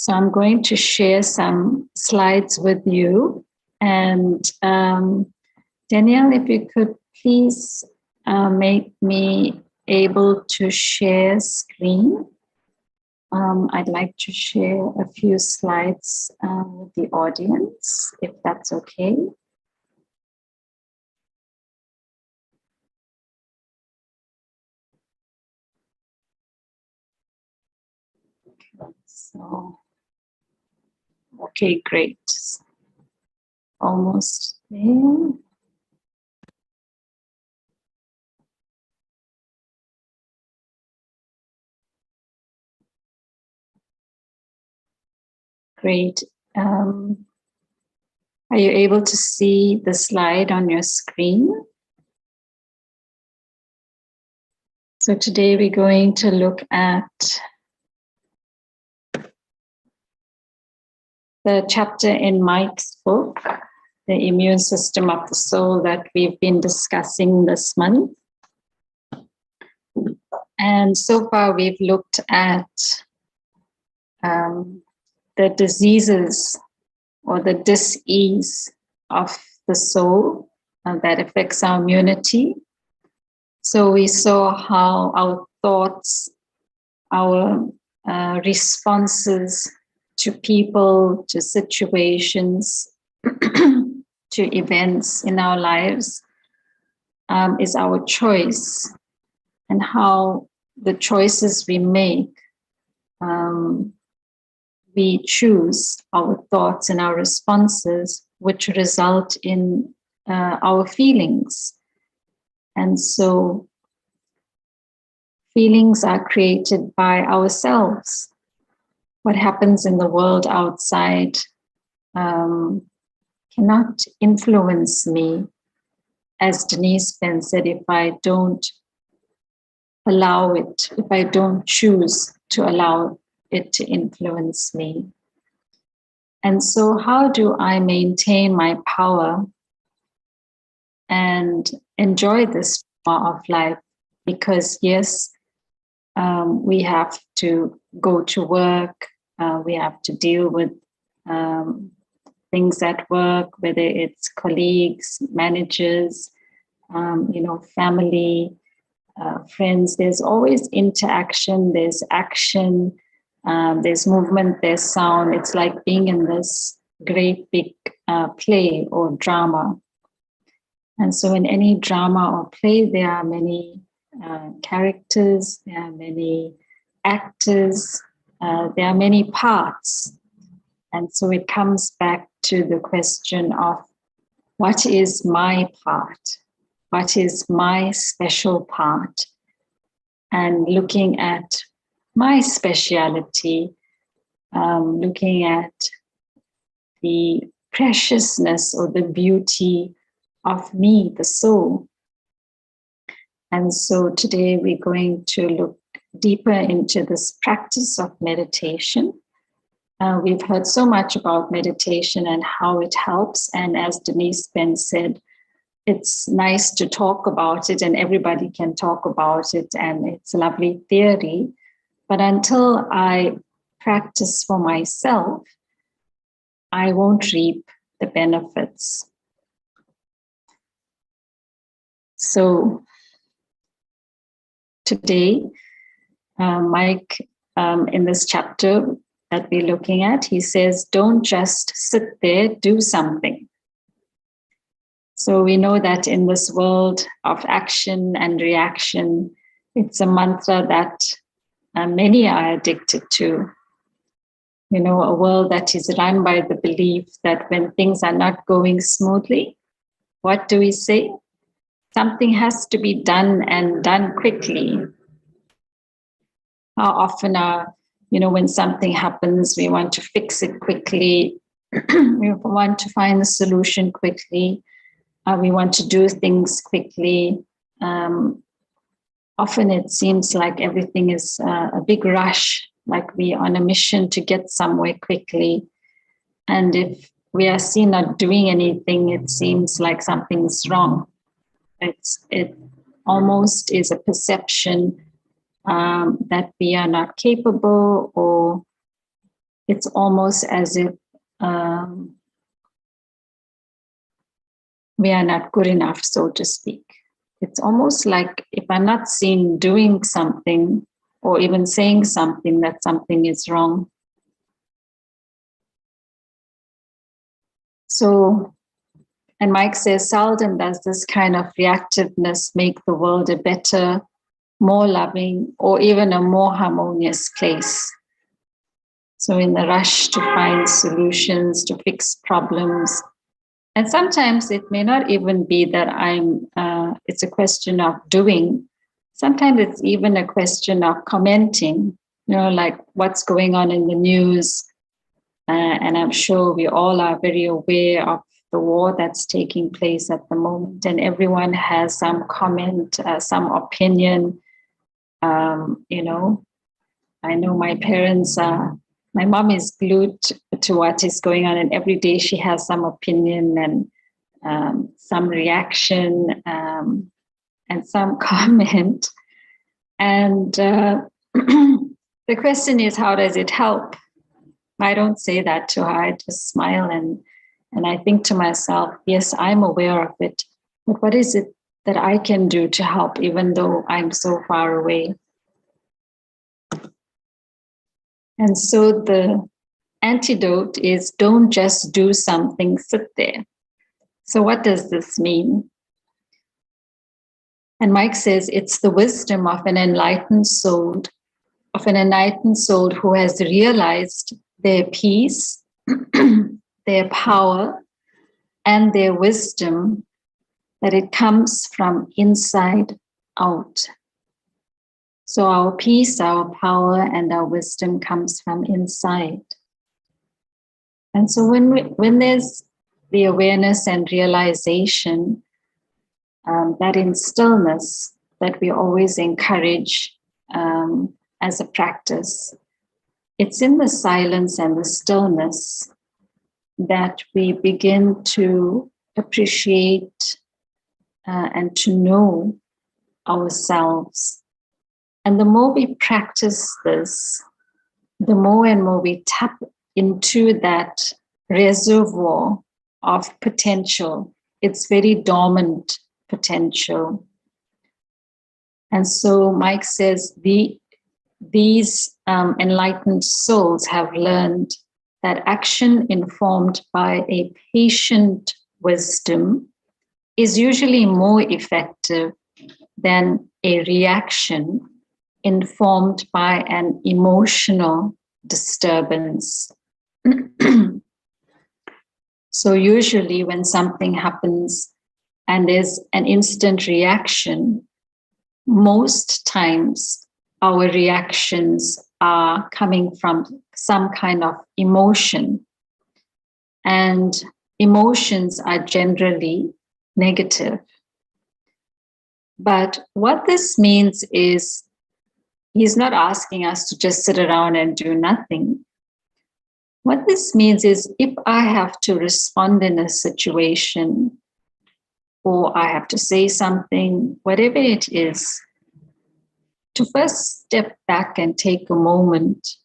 So I'm going to share some slides with you. And Danielle, if you could please make me able to share screen. I'd like to share a few slides with the audience, if that's okay. So, okay, great. Almost there. Great. Are you able to see the slide on your screen? So today we're going to look at the chapter in Mike's book, The Immune System of the Soul, that we've been discussing this month. And so far we've looked at the diseases or the dis-ease of the soul that affects our immunity. So we saw how our thoughts, our responses to people, to situations, to events in our lives is our choice, and how the choices we make, we choose our thoughts and our responses, which result in our feelings. And so feelings are created by ourselves. What happens in the world outside cannot influence me. As Denise Ben said, if I don't allow it, if I don't choose to allow it to influence me. And so how do I maintain my power and enjoy this power of life? Because yes, we have to go to work, we have to deal with things at work, whether it's colleagues, managers, family, friends. There's always interaction, there's action, there's movement, there's sound. It's like being in this great big play or drama. And so in any drama or play, there are many characters, there are many actors, there are many parts. And so it comes back to the question of what is my part? What is my special part? And looking at my speciality, looking at the preciousness or the beauty of me, the soul. And so today we're going to look deeper into this practice of meditation. We've heard so much about meditation and how it helps. And as Denise Ben said, it's nice to talk about it and everybody can talk about it and it's a lovely theory. But until I practice for myself, I won't reap the benefits. So today, Mike, in this chapter that we're looking at, he says, don't just sit there, do something. So we know that in this world of action and reaction, it's a mantra that many are addicted to. You know, a world that is run by the belief that when things are not going smoothly, what do we say? Something has to be done and done quickly. How often when something happens, we want to fix it quickly. We want to find the solution quickly. We want to do things quickly. Often it seems like everything is a big rush, like we're on a mission to get somewhere quickly. And if we are seen not doing anything, it seems like something's wrong. It almost is a perception that we are not capable, or it's almost as if we are not good enough, so to speak. It's almost like if I'm not seen doing something or even saying something, that something is wrong. So, and Mike says, seldom does this kind of reactiveness make the world a better, more loving, or even a more harmonious place. So in the rush to find solutions, to fix problems, and sometimes it may not even be that it's a question of doing. Sometimes it's even a question of commenting, like what's going on in the news. And I'm sure we all are very aware of the war that's taking place at the moment. And everyone has some comment, some opinion. I know my parents my mom is glued to what is going on, and every day she has some opinion and some reaction and some comment. And the question is, how does it help? I don't say that to her. I just smile and I think to myself, yes, I'm aware of it, but what is it that I can do to help, even though I'm so far away? And so the antidote is, don't just do something, sit there. So what does this mean? And Mike says it's the wisdom of an enlightened soul who has realized their peace, their power, and their wisdom, that it comes from inside out. So our peace, our power, and our wisdom comes from inside. And so when there's the awareness and realization, that in stillness that we always encourage as a practice, it's in the silence and the stillness that we begin to appreciate and to know ourselves. And the more we practice this, the more and more we tap into that reservoir of potential. It's very dormant potential. And so Mike says these enlightened souls have learned that action informed by a patient wisdom is usually more effective than a reaction informed by an emotional disturbance. So usually when something happens and there's an instant reaction, most times our reactions are coming from some kind of emotion. And emotions are generally negative. But what this means is he's not asking us to just sit around and do nothing. What this means is if I have to respond in a situation, or I have to say something, whatever it is, to first step back and take a moment.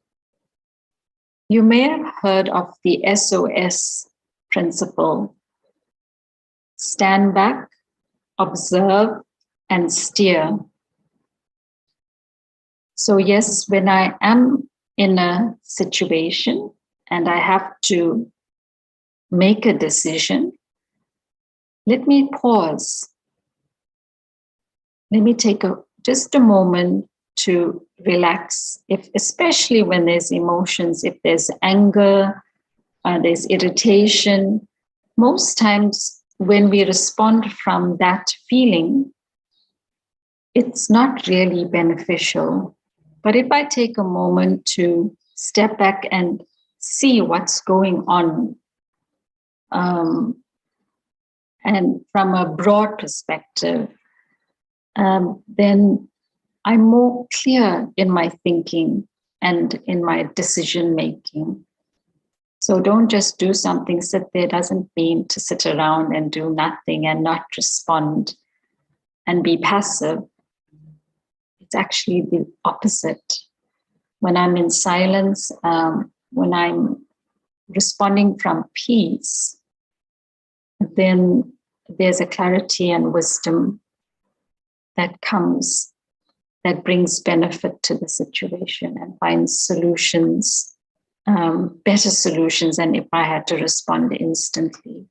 You may have heard of the SOS principle. Stand back, observe, and steer. So yes, when I am in a situation and I have to make a decision, let me pause. Let me take just a moment to relax, especially when there's emotions, if there's anger, there's irritation. Most times when we respond from that feeling, it's not really beneficial. But if I take a moment to step back and see what's going on, and from a broad perspective, then I'm more clear in my thinking and in my decision making. So don't just do something, sit there, doesn't mean to sit around and do nothing and not respond and be passive. It's actually the opposite. When I'm in silence, when I'm responding from peace, then there's a clarity and wisdom that comes, that brings benefit to the situation and finds solutions, better solutions than if I had to respond instantly.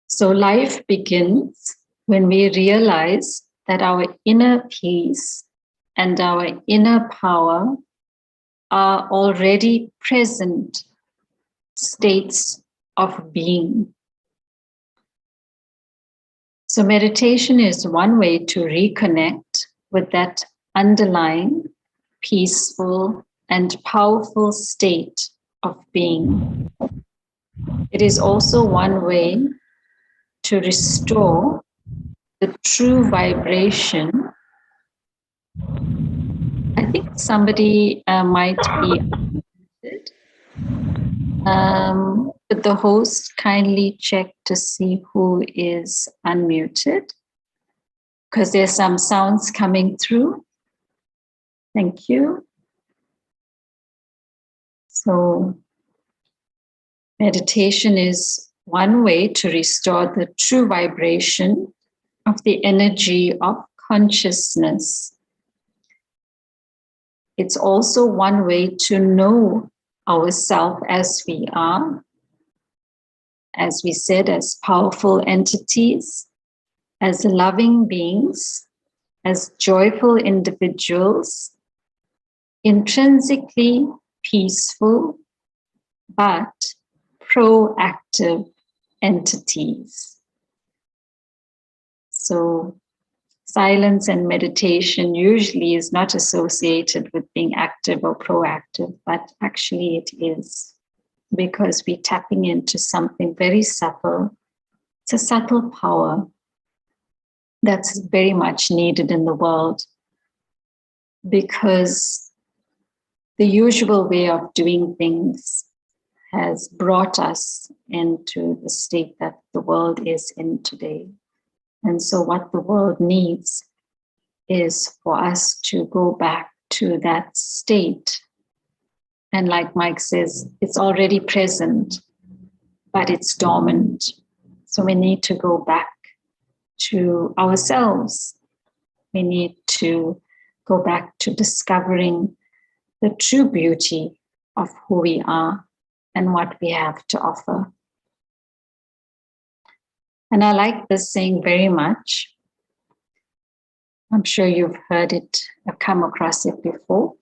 So life begins when we realize that our inner peace and our inner power are already present states of being. So meditation is one way to reconnect with that underlying peaceful and powerful state of being. It is also one way to restore the true vibration. I think somebody might be unmuted. Could the host kindly check to see who is unmuted? Because there's some sounds coming through. Thank you. So meditation is one way to restore the true vibration of the energy of consciousness. It's also one way to know ourselves as we are, as we said, as powerful entities, as loving beings, as joyful individuals, intrinsically peaceful, but proactive entities. So silence and meditation usually is not associated with being active or proactive, but actually it is, because we're tapping into something very subtle. It's a subtle power that's very much needed in the world, because the usual way of doing things has brought us into the state that the world is in today. And so what the world needs is for us to go back to that state. And like Mike says, it's already present, but it's dormant. So we need to go back to ourselves. We need to go back to discovering the true beauty of who we are and what we have to offer. And I like this saying very much. I'm sure you've heard it, come across it before.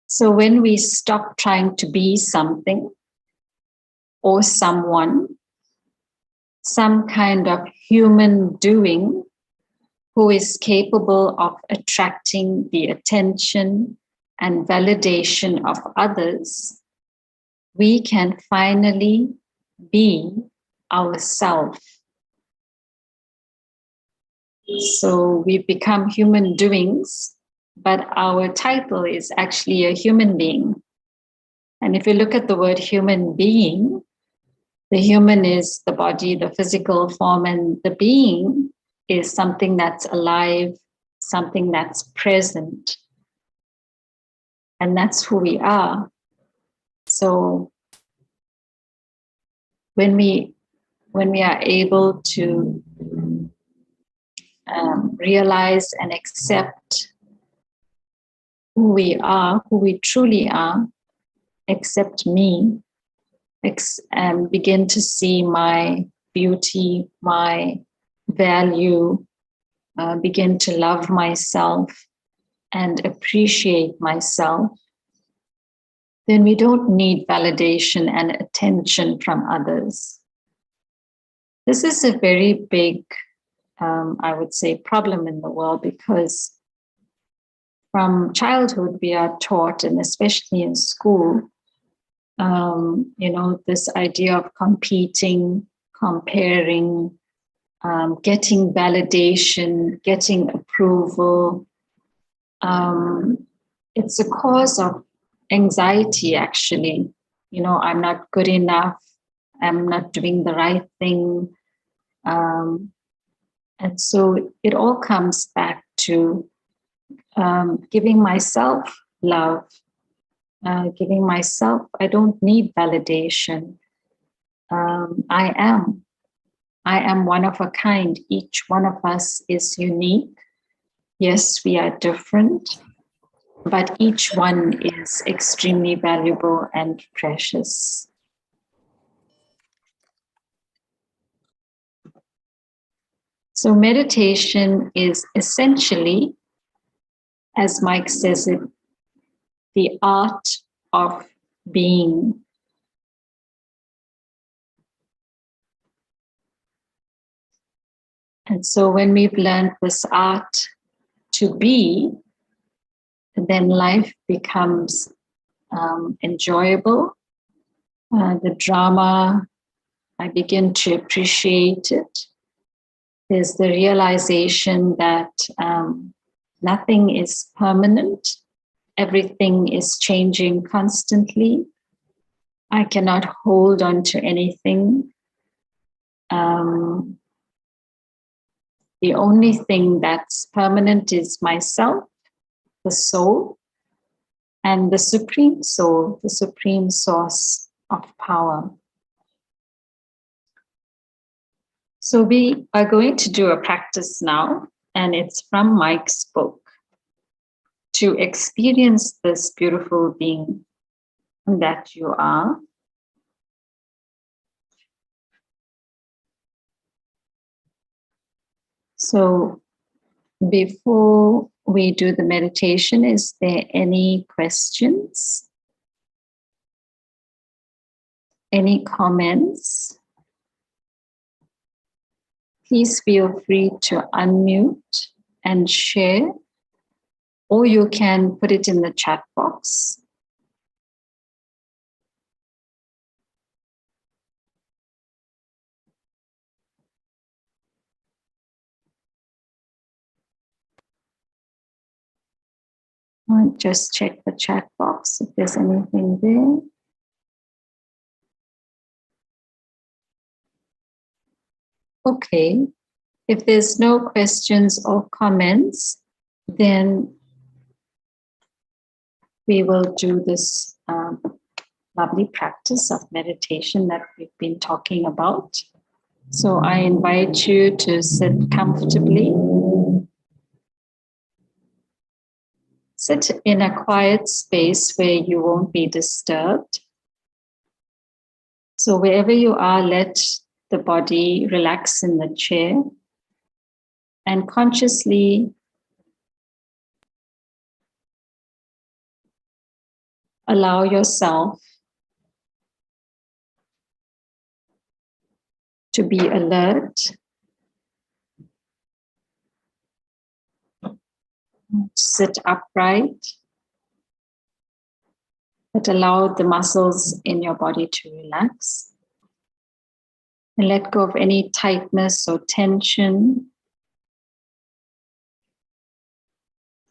So when we stop trying to be something or someone, some kind of human doing who is capable of attracting the attention and validation of others, we can finally be ourselves. So we become human doings, but our title is actually a human being. And if you look at the word human being, the human is the body, the physical form, and the being is something that's alive, something that's present. And that's who we are. So when we are able to realize and accept who we are, who we truly are, accept me, and begin to see my beauty, my value, begin to love myself and appreciate myself, then we don't need validation and attention from others. This is a very big, I would say, problem in the world, because from childhood we are taught, and especially in school, this idea of competing, comparing, getting validation, getting approval. It's a cause of anxiety, actually. I'm not good enough. I'm not doing the right thing. And so it all comes back to giving myself love, giving myself, I don't need validation. I am one of a kind. Each one of us is unique. Yes, we are different, but each one is extremely valuable and precious. So meditation is essentially, as Mike says it, the art of being. And so when we've learned this art to be, then life becomes enjoyable. The drama, I begin to appreciate it. There's the realization that nothing is permanent. Everything is changing constantly. I cannot hold on to anything. The only thing that's permanent is myself, the soul, and the supreme soul, the supreme source of power. So we are going to do a practice now, and it's from Mike's book, to experience this beautiful being that you are. So before we do the meditation, is there any questions? Any comments? Please feel free to unmute and share, or you can put it in the chat box. I'll just check the chat box if there's anything there. Okay, if there's no questions or comments, then we will do this lovely practice of meditation that we've been talking about. So I invite you to sit comfortably. Sit in a quiet space where you won't be disturbed. So wherever you are, let the body relax in the chair and consciously allow yourself to be alert, sit upright, but allow the muscles in your body to relax. And let go of any tightness or tension.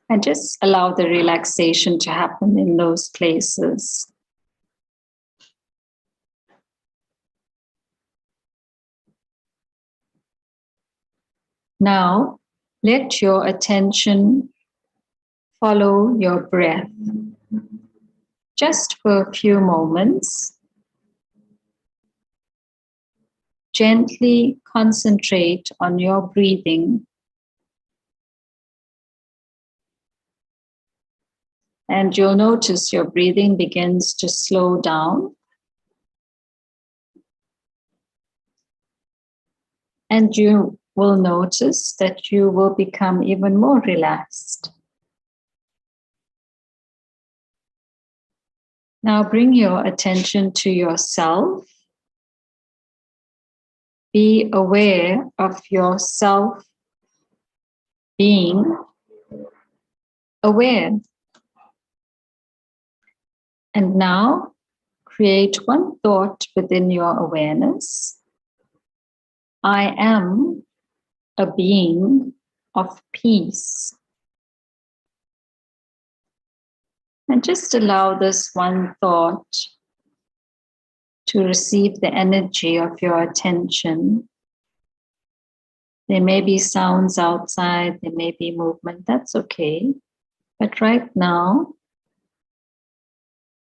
And just allow the relaxation to happen in those places. Now, let your attention follow your breath. Just for a few moments, gently concentrate on your breathing. And you'll notice your breathing begins to slow down. And you will notice that you will become even more relaxed. Now bring your attention to yourself. Be aware of yourself being aware. And now create one thought within your awareness. I am a being of peace. And just allow this one thought to receive the energy of your attention. There may be sounds outside, there may be movement, that's okay. But right now,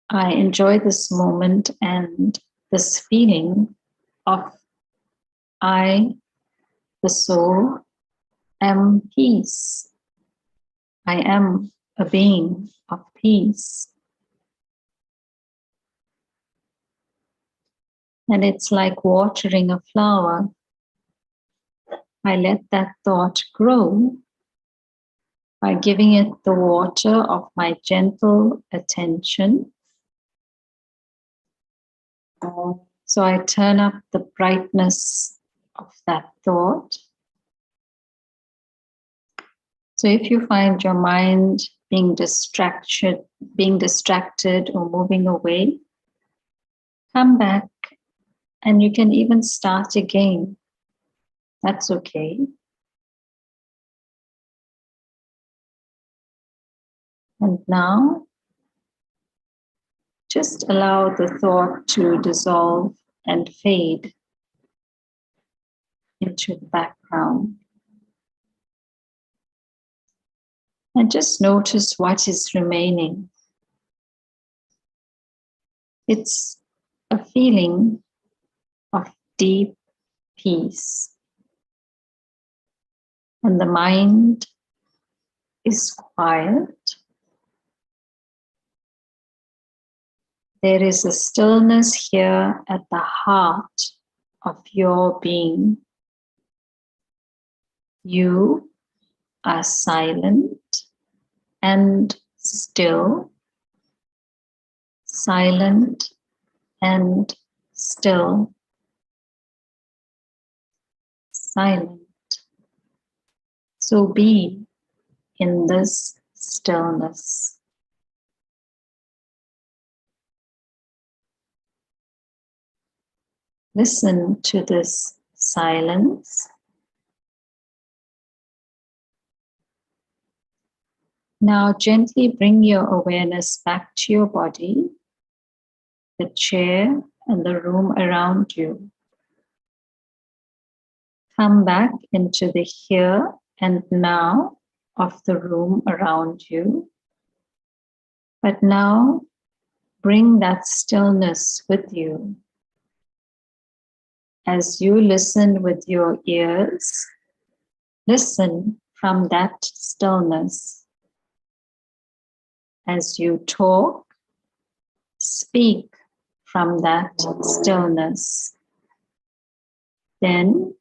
I enjoy this moment and this feeling of I, the soul, am peace. I am a being of peace. And it's like watering a flower. I let that thought grow by giving it the water of my gentle attention. So I turn up the brightness of that thought. So if you find your mind being distracted or moving away, come back and you can even start again. That's okay. And now, just allow the thought to dissolve and fade into the background. And just notice what is remaining. It's a feeling of deep peace. And the mind is quiet. There is a stillness here at the heart of your being. You are silent and still, silent and still, silent. So be in this stillness. Listen to this silence. Now gently bring your awareness back to your body, the chair, and the room around you. Come back into the here and now of the room around you. But now bring that stillness with you. As you listen with your ears, listen from that stillness. As you talk, speak from that stillness. Then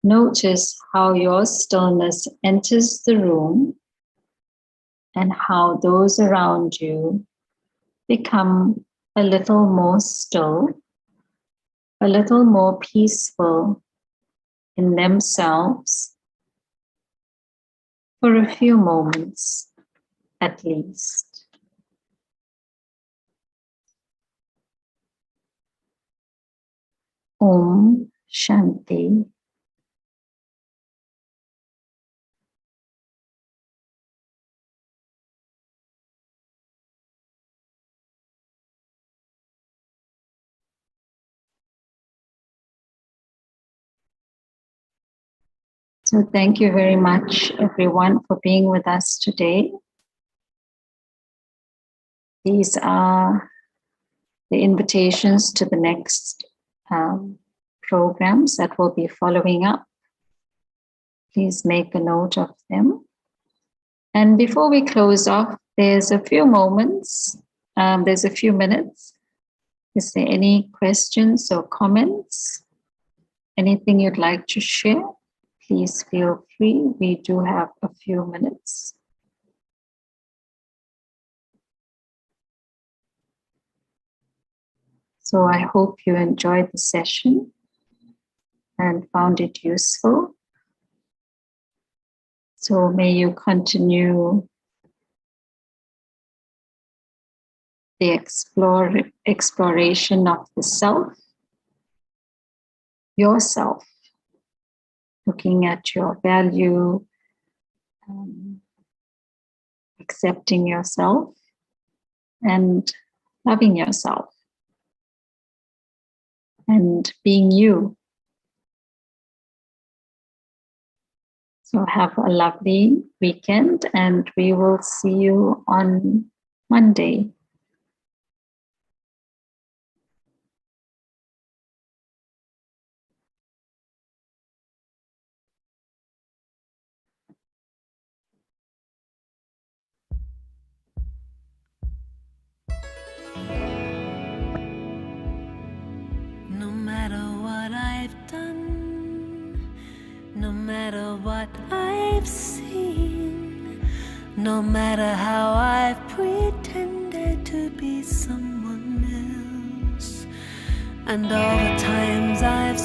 notice how your stillness enters the room and how those around you become a little more still, a little more peaceful in themselves for a few moments at least. Om Shanti. So thank you very much, everyone, for being with us today. These are the invitations to the next programs that will be following up. Please make a note of them. And before we close off, there's a few moments, there's a few minutes. Is there any questions or comments? Anything you'd like to share? Please feel free. We do have a few minutes. So I hope you enjoyed the session and found it useful. So may you continue the exploration of the self, yourself, looking at your value, accepting yourself, and loving yourself, and being you. So have a lovely weekend, and we will see you on Monday. No matter what I've done, no matter what I've seen, no matter how I've pretended to be someone else, and all the times I've